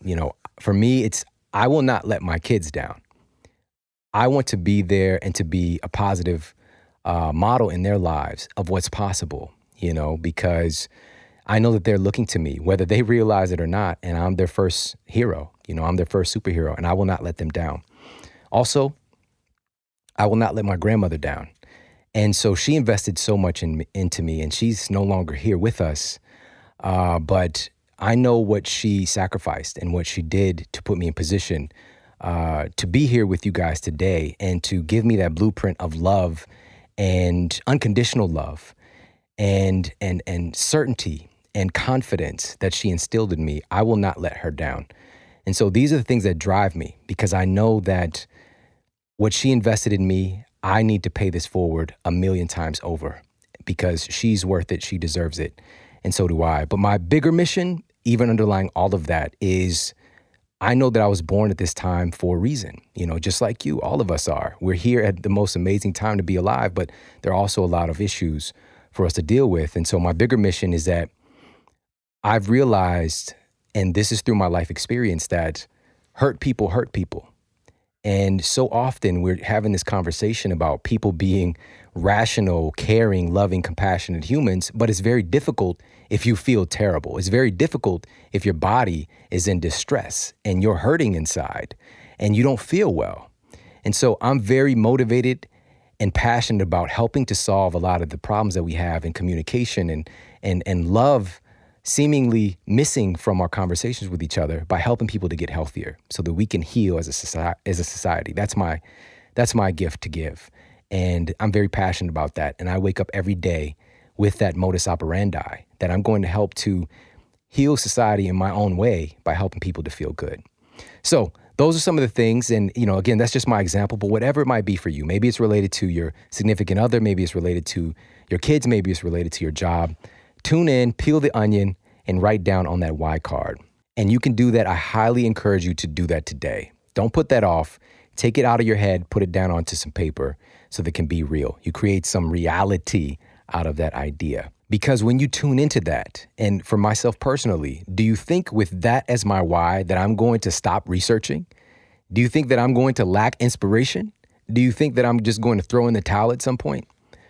for me, it's I will not let my kids down. I want to be there and to be a positive model in their lives of what's possible, because I know that they're looking to me, whether they realize it or not, and I'm their first hero. I'm their first superhero, and I will not let them down. Also, I will not let my grandmother down. And so she invested so much into me, and she's no longer here with us. But I know what she sacrificed and what she did to put me in position to be here with you guys today and to give me that blueprint of love and unconditional love and certainty and confidence that she instilled in me. I will not let her down. And so these are the things that drive me, because I know that what she invested in me, I need to pay this forward 1,000,000 times over, because she's worth it. She deserves it. And so do I. But my bigger mission, even underlying all of that, is I know that I was born at this time for a reason, just like you, all of us are. We're here at the most amazing time to be alive, but there are also a lot of issues for us to deal with. And so my bigger mission is that I've realized, and this is through my life experience, that hurt people hurt people. And so often we're having this conversation about people being rational, caring, loving, compassionate humans, but it's very difficult if you feel terrible. It's very difficult if your body is in distress and you're hurting inside and you don't feel well. And so I'm very motivated and passionate about helping to solve a lot of the problems that we have in communication and love seemingly missing from our conversations with each other, by helping people to get healthier so that we can heal as a society. That's my gift to give. And I'm very passionate about that. And I wake up every day with that modus operandi, that I'm going to help to heal society in my own way by helping people to feel good. So those are some of the things. And, again, that's just my example, but whatever it might be for you, maybe it's related to your significant other, maybe it's related to your kids, maybe it's related to your job. Tune in, peel the onion, and write down on that why card. And you can do that. I highly encourage you to do that today. Don't put that off. Take it out of your head, put it down onto some paper so that it can be real. You create some reality out of that idea. Because when you tune into that, and for myself personally, do you think with that as my why that I'm going to stop researching? Do you think that I'm going to lack inspiration? Do you think that I'm just going to throw in the towel at some point?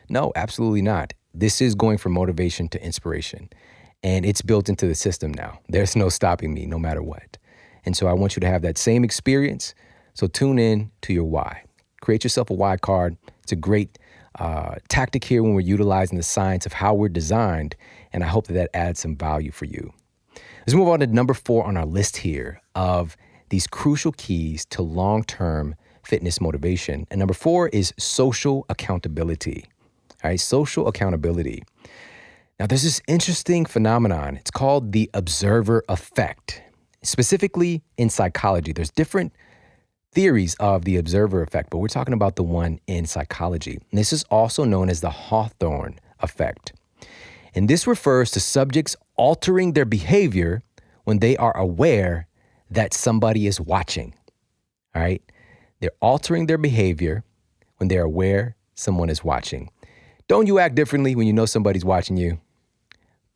No, absolutely not. This is going from motivation to inspiration, and it's built into the system now. There's no stopping me, no matter what. And so I want you to have that same experience. So tune in to your why. Create yourself a why card. It's a great tactic here when we're utilizing the science of how we're designed, and I hope that adds some value for you. Let's move on to number 4 on our list here of these crucial keys to long-term fitness motivation. And number 4 is social accountability. All right, social accountability. Now, there's this interesting phenomenon. It's called the observer effect. Specifically in psychology, there's different theories of the observer effect, but we're talking about the one in psychology. And this is also known as the Hawthorne effect. And this refers to subjects altering their behavior when they are aware that somebody is watching. All right, they're altering their behavior when they're aware someone is watching. Don't you act differently when you know somebody's watching you?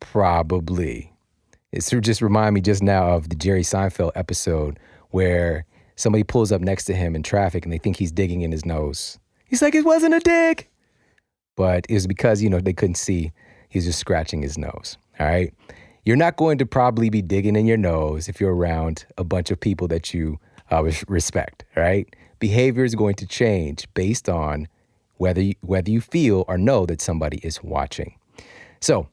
Probably. It's just remind me just now of the Jerry Seinfeld episode where somebody pulls up next to him in traffic and they think he's digging in his nose. He's like, it wasn't a dig. But it was because, they couldn't see. He's just scratching his nose. All right. You're not going to probably be digging in your nose if you're around a bunch of people that you respect. Right. Behavior is going to change based on whether you feel or know that somebody is watching. So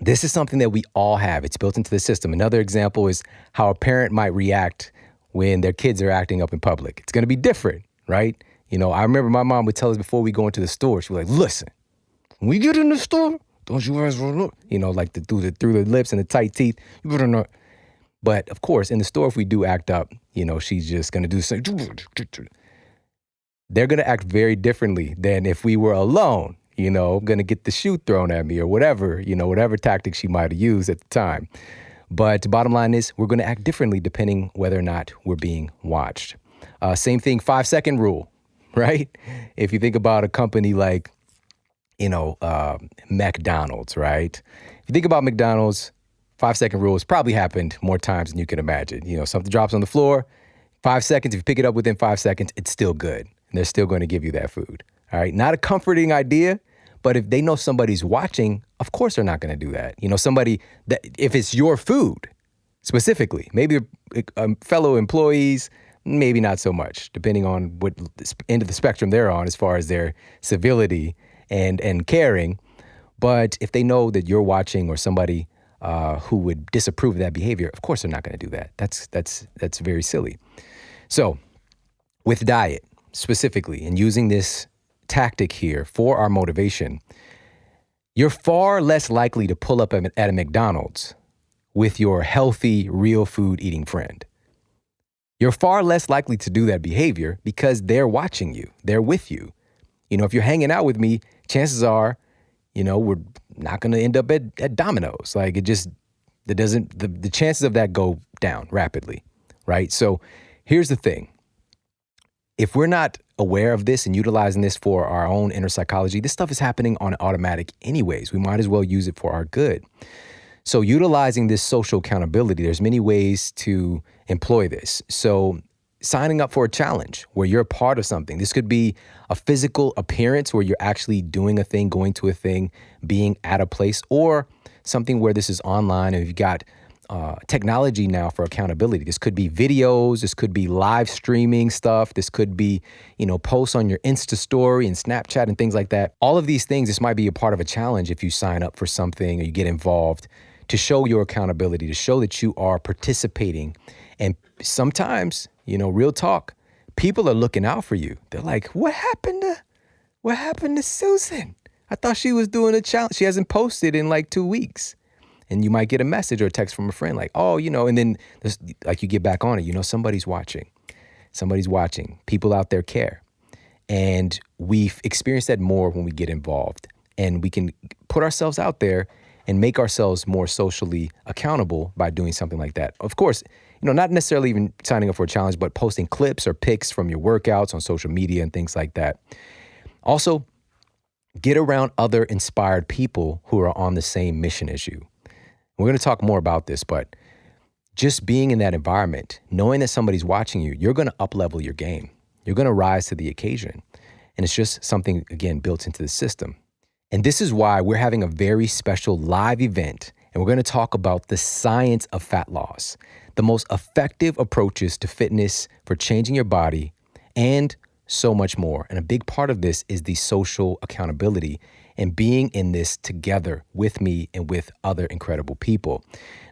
this is something that we all have. It's built into the system. Another example is how a parent might react when their kids are acting up in public. It's going to be different, right? I remember my mom would tell us before we go into the store, she was like, listen, when we get in the store, don't you guys look, like through the lips and the tight teeth, you better not. But of course, in the store, if we do act up, she's just going to do something. They're going to act very differently than if we were alone, going to get the shoe thrown at me or whatever, whatever tactics she might have used at the time. But the bottom line is we're going to act differently depending whether or not we're being watched. Same thing, 5-second rule, right? If you think about a company like, McDonald's, right? If you think about McDonald's, 5-second rule has probably happened more times than you can imagine. Something drops on the floor, 5 seconds, if you pick it up within 5 seconds, it's still good. And they're still going to give you that food. All right. Not a comforting idea, but if they know somebody's watching, of course they're not going to do that. Somebody that, if it's your food specifically, maybe fellow employees, maybe not so much, depending on what end of the spectrum they're on as far as their civility and caring. But if they know that you're watching or somebody who would disapprove of that behavior, of course they're not going to do that. That's very silly. So with diet specifically and using this tactic here for our motivation, you're far less likely to pull up at a McDonald's with your healthy, real food eating friend. You're far less likely to do that behavior because they're watching you. They're with you. If you're hanging out with me, chances are, we're not going to end up at Domino's. Like the chances of that go down rapidly, right? So here's the thing. If we're not aware of this and utilizing this for our own inner psychology, this stuff is happening on automatic anyways. We might as well use it for our good. So utilizing this social accountability, there's many ways to employ this. So signing up for a challenge where you're a part of something. This could be a physical appearance where you're actually doing a thing, going to a thing, being at a place, or something where this is online and you've got technology now for accountability. This could be videos. This could be live streaming stuff. This could be, posts on your Insta story and Snapchat and things like that. All of these things, this might be a part of a challenge if you sign up for something or you get involved to show your accountability, to show that you are participating. And sometimes, real talk, people are looking out for you. They're like, what happened to Susan? I thought she was doing a challenge. She hasn't posted in like 2 weeks. And you might get a message or a text from a friend like, oh, and then like you get back on it, somebody's watching. Somebody's watching. People out there care. And we've experienced that more when we get involved. And we can put ourselves out there and make ourselves more socially accountable by doing something like that. Of course, not necessarily even signing up for a challenge, but posting clips or pics from your workouts on social media and things like that. Also, get around other inspired people who are on the same mission as you. We're going to talk more about this, but just being in that environment, knowing that somebody's watching you, you're going to up-level your game. You're going to rise to the occasion. And it's just something, again, built into the system. And this is why we're having a very special live event. And we're going to talk about the science of fat loss, the most effective approaches to fitness for changing your body, and so much more. And a big part of this is the social accountability and being in this together with me and with other incredible people.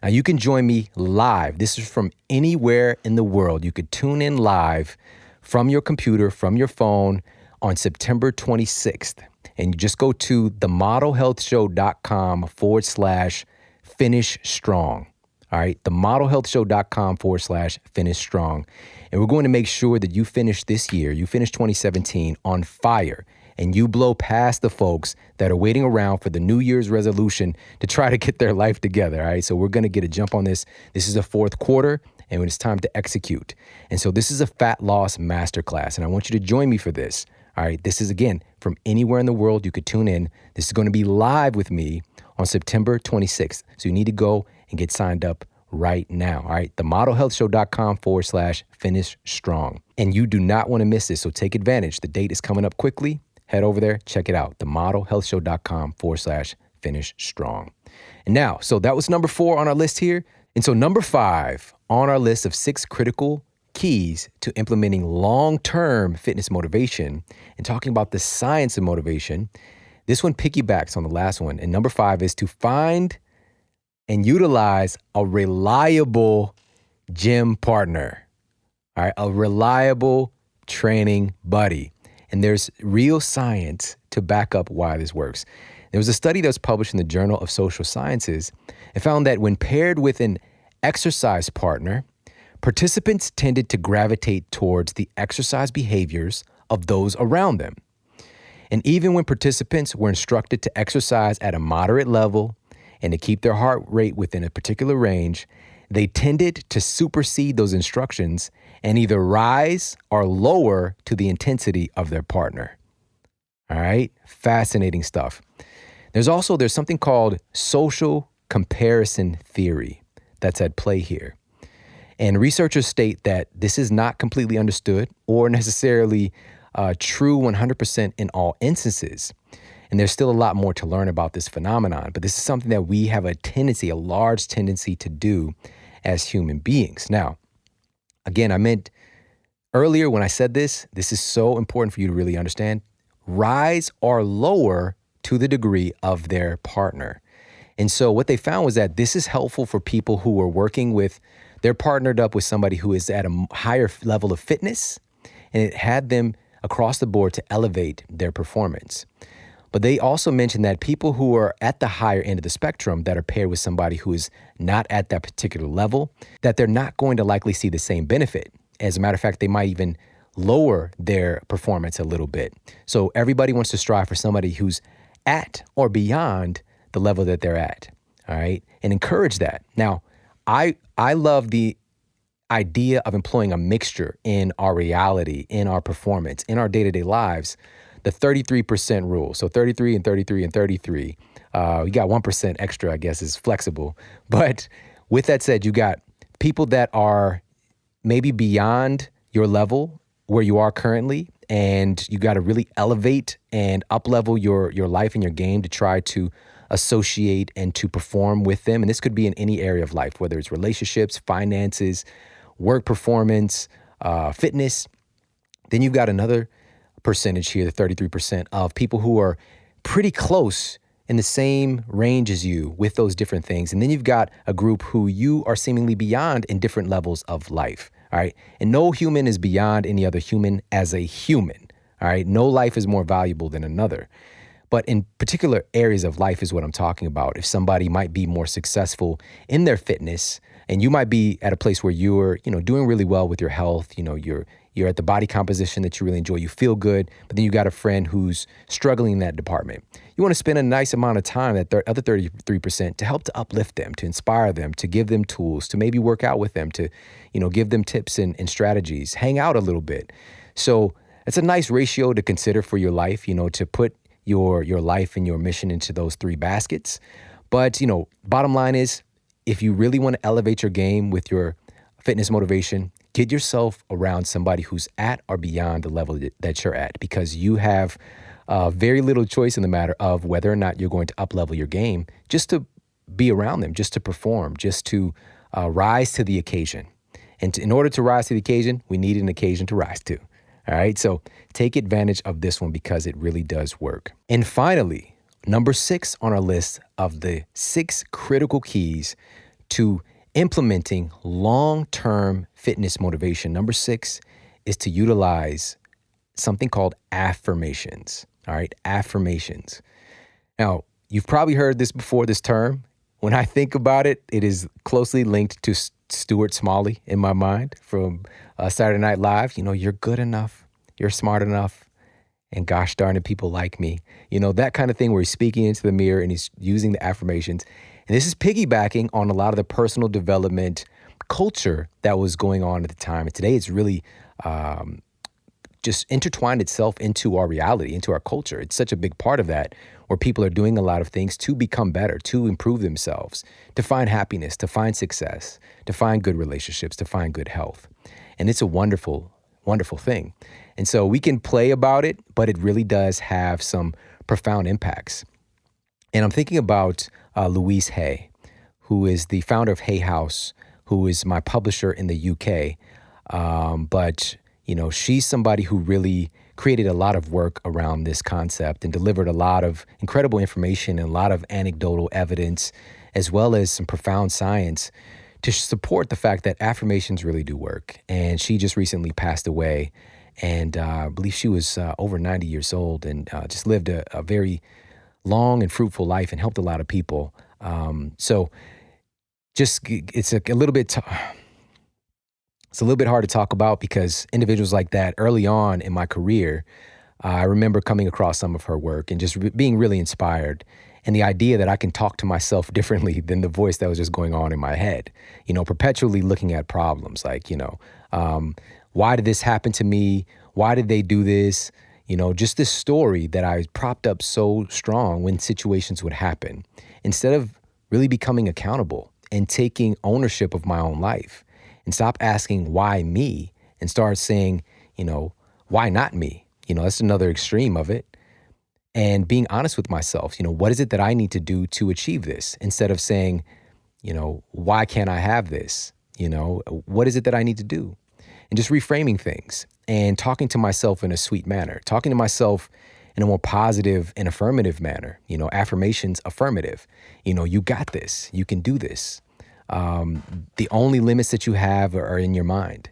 Now, you can join me live. This is from anywhere in the world. You could tune in live from your computer, from your phone on September 26th. And you just go to themodelhealthshow.com/finish strong. All right, themodelhealthshow.com/finish strong. And we're going to make sure that you finish this year, you finish 2017 on fire, and you blow past the folks that are waiting around for the New Year's resolution to try to get their life together. All right, so we're going to get a jump on this. This is the fourth quarter, and it's time to execute. And so this is a fat loss masterclass, and I want you to join me for this. All right, this is, again, from anywhere in the world. You could tune in. This is going to be live with me on September 26th. So you need to go and get signed up right now. All right, themodelhealthshow.com/finish strong. And you do not want to miss this, so take advantage. The date is coming up quickly. Head over there, check it out, themodelhealthshow.com/finish strong. And now, so that was number 4 on our list here. And so number 5 on our list of 6 critical keys to implementing long-term fitness motivation and talking about the science of motivation. This one piggybacks on the last one. And number 5 is to find and utilize a reliable gym partner. All right, a reliable training buddy. And there's real science to back up why this works. There was a study that was published in the Journal of Social Sciences and found that when paired with an exercise partner, participants tended to gravitate towards the exercise behaviors of those around them. And even when participants were instructed to exercise at a moderate level and to keep their heart rate within a particular range, they tended to supersede those instructions and either rise or lower to the intensity of their partner. All right, fascinating stuff. There's something called social comparison theory that's at play here. And researchers state that this is not completely understood or necessarily true 100% in all instances. And there's still a lot more to learn about this phenomenon, but this is something that we have a large tendency to do as human beings. Now, again, I meant earlier when I said this is so important for you to really understand. Rise or lower to the degree of their partner. And so what they found was that this is helpful for people who are working with, they're partnered up with somebody who is at a higher level of fitness, and it had them across the board to elevate their performance. But they also mentioned that people who are at the higher end of the spectrum that are paired with somebody who is not at that particular level, that they're not going to likely see the same benefit. As a matter of fact, they might even lower their performance a little bit. So everybody wants to strive for somebody who's at or beyond the level that they're at, all right? And encourage that. Now, I love the idea of employing a mixture in our reality, in our performance, in our day-to-day lives, the 33% rule. So 33 and 33 and 33. You got 1% extra, I guess, is flexible. But with that said, you got people that are maybe beyond your level where you are currently, and you got to really elevate and up-level your life and your game to try to associate and to perform with them. And this could be in any area of life, whether it's relationships, finances, work performance, fitness. Then you've got another percentage here, the 33% of people who are pretty close in the same range as you with those different things. And then you've got a group who you are seemingly beyond in different levels of life. All right. And no human is beyond any other human as a human. All right. No life is more valuable than another. But in particular areas of life is what I'm talking about. If somebody might be more successful in their fitness, and you might be at a place where you're, doing really well with your health, you're at the body composition that you really enjoy, you feel good, but then you got a friend who's struggling in that department. You want to spend a nice amount of time, that other 33%, to help to uplift them, to inspire them, to give them tools, to maybe work out with them, to, give them tips and strategies, hang out a little bit. So it's a nice ratio to consider for your life, to put your life and your mission into those three baskets. But, bottom line is, if you really want to elevate your game with your fitness motivation, get yourself around somebody who's at or beyond the level that you're at, because you have very little choice in the matter of whether or not you're going to up-level your game just to be around them, just to perform, just to rise to the occasion. And in order to rise to the occasion, we need an occasion to rise to. All right, so take advantage of this one because it really does work. And finally, number 6 on our list of the 6 critical keys to implementing long-term fitness motivation. Number 6 is to utilize something called affirmations. All right, affirmations. Now, you've probably heard this before, this term. When I think about it, it is closely linked to Stuart Smalley in my mind from Saturday Night Live. You're good enough, you're smart enough, and gosh darn it, people like me. That kind of thing where he's speaking into the mirror and he's using the affirmations. And this is piggybacking on a lot of the personal development culture that was going on at the time. And today it's really just intertwined itself into our reality, into our culture. It's such a big part of that, where people are doing a lot of things to become better, to improve themselves, to find happiness, to find success, to find good relationships, to find good health. And it's a wonderful, wonderful thing. And so we can play about it, but it really does have some profound impacts. And I'm thinking about Louise Hay, who is the founder of Hay House, who is my publisher in the UK. But she's somebody who really created a lot of work around this concept and delivered a lot of incredible information and a lot of anecdotal evidence, as well as some profound science to support the fact that affirmations really do work. And she just recently passed away, and I believe she was over 90 years old, and just lived a very long and fruitful life and helped a lot of people. So just it's a little bit hard to talk about, because individuals like that early on in my career, I remember coming across some of her work and just being really inspired. And the idea that I can talk to myself differently than the voice that was just going on in my head, perpetually looking at problems like, why did this happen to me? Why did they do this? Just this story that I propped up so strong when situations would happen, instead of really becoming accountable and taking ownership of my own life. and stop asking why me and start saying, why not me? That's another extreme of it. And being honest with myself, what is it that I need to do to achieve this? Instead of saying, why can't I have this? What is it that I need to do? And just reframing things and talking to myself in a sweet manner, talking to myself in a more positive and affirmative manner, affirmations, affirmative, you got this, you can do this. The only limits that you have are in your mind.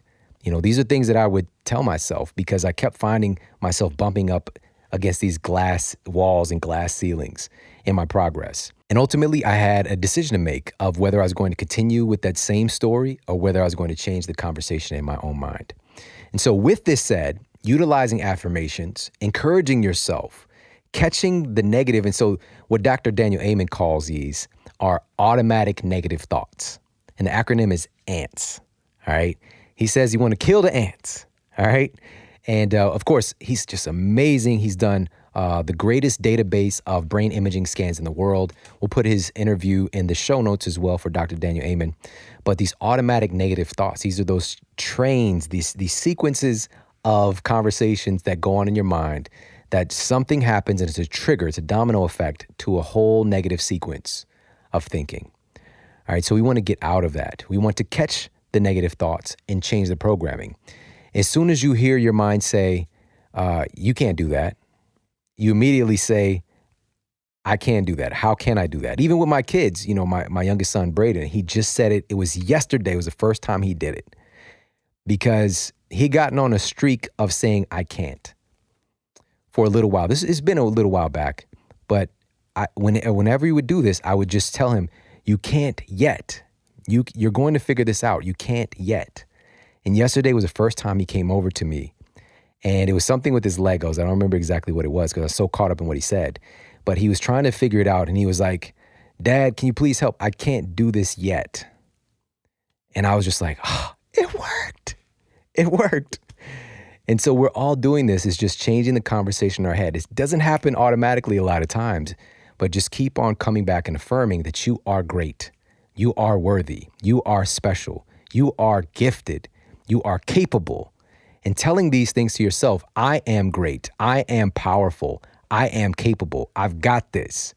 These are things that I would tell myself because I kept finding myself bumping up against these glass walls and glass ceilings in my progress. And ultimately, I had a decision to make of whether I was going to continue with that same story or whether I was going to change the conversation in my own mind. And so with this said, utilizing affirmations, encouraging yourself, catching the negative. And so what Dr. Daniel Amen calls these are automatic negative thoughts. And the acronym is ANTS, all right? He says you want to kill the ants, all right? And of course, he's just amazing. He's done the greatest database of brain imaging scans in the world. We'll put his interview in the show notes as well for Dr. Daniel Amen. But these automatic negative thoughts, these are those trains, these sequences of conversations that go on in your mind that something happens and it's a trigger, it's a domino effect to a whole negative sequence of thinking. All right, so we want to get out of that. We want to catch the negative thoughts and change the programming. As soon as you hear your mind say, you can't do that, you immediately say, I can do that. How can I do that? Even with my kids, my youngest son, Braden, he just said it. It was yesterday. It was the first time he did it because he'd gotten on a streak of saying, I can't for a little while. It's been a little while back, but whenever he would do this, I would just tell him, you can't yet. You're going to figure this out. You can't yet. And yesterday was the first time he came over to me. And it was something with his Legos. I don't remember exactly what it was because I was so caught up in what he said. But he was trying to figure it out. And he was like, Dad, can you please help? I can't do this yet. And I was just like, oh, it worked. It worked. And so we're all doing this. It's just changing the conversation in our head. It doesn't happen automatically a lot of times. But just keep on coming back and affirming that you are great. You are worthy. You are special. You are gifted. You are capable. And telling these things to yourself, I am great. I am powerful. I am capable. I've got this.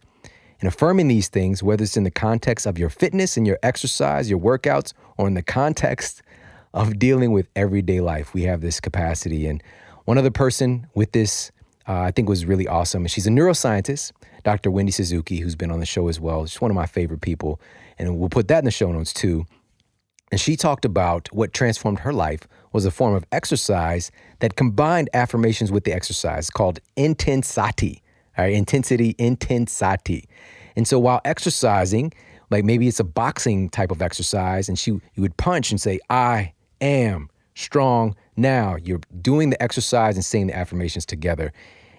And affirming these things, whether it's in the context of your fitness and your exercise, your workouts, or in the context of dealing with everyday life, we have this capacity. And one other person with this, I think was really awesome. And she's a neuroscientist, Dr. Wendy Suzuki, who's been on the show as well. She's one of my favorite people. And we'll put that in the show notes too. And she talked about what transformed her life was a form of exercise that combined affirmations with the exercise called intensati, all right, intensati. And so while exercising, like maybe it's a boxing type of exercise, and you would punch and say, I am strong now. You're doing the exercise and saying the affirmations together.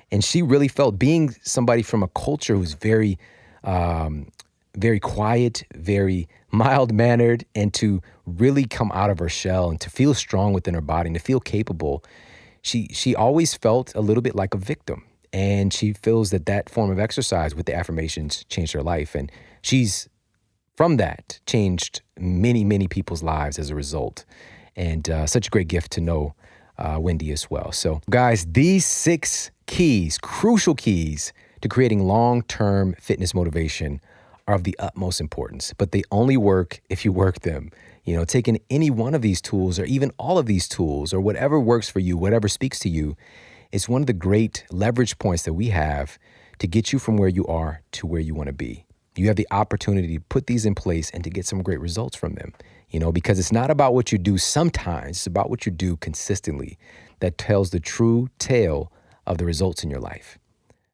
And she really felt, being somebody from a culture who's very, very quiet, very mild-mannered, and to really come out of her shell and to feel strong within her body and to feel capable, she always felt a little bit like a victim. And she feels that form of exercise with the affirmations changed her life. And she's, from that, changed many, many people's lives as a result. And such a great gift to know Wendy as well. So guys, these 6 keys, crucial keys to creating long-term fitness motivation are of the utmost importance, but they only work if you work them. Taking any one of these tools or even all of these tools or whatever works for you, whatever speaks to you, is one of the great leverage points that we have to get you from where you are to where you want to be. You have the opportunity to put these in place and to get some great results from them, because it's not about what you do sometimes, it's about what you do consistently that tells the true tale of the results in your life.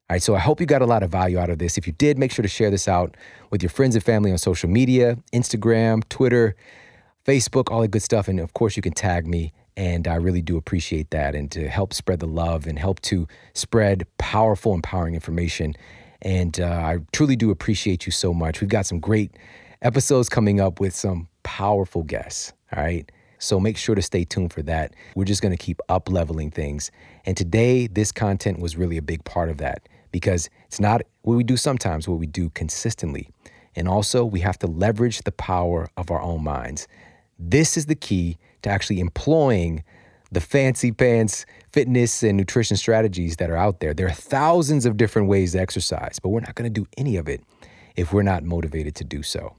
All right, so I hope you got a lot of value out of this. If you did, make sure to share this out with your friends and family on social media, Instagram, Twitter, Facebook, all that good stuff. And of course, you can tag me, and I really do appreciate that, and to help spread the love and help to spread powerful, empowering information. And I truly do appreciate you so much. We've got some great episodes coming up with some powerful guests, all right? So make sure to stay tuned for that. We're just going to keep up-leveling things. And today, this content was really a big part of that, because it's not what we do sometimes, what we do consistently. And also, we have to leverage the power of our own minds. This is the key to actually employing the fancy pants fitness and nutrition strategies that are out there. There are thousands of different ways to exercise, but we're not going to do any of it if we're not motivated to do so.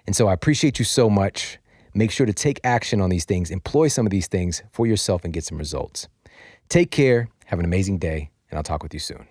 And so I appreciate you so much. Make sure to take action on these things, employ some of these things for yourself and get some results. Take care, have an amazing day, and I'll talk with you soon.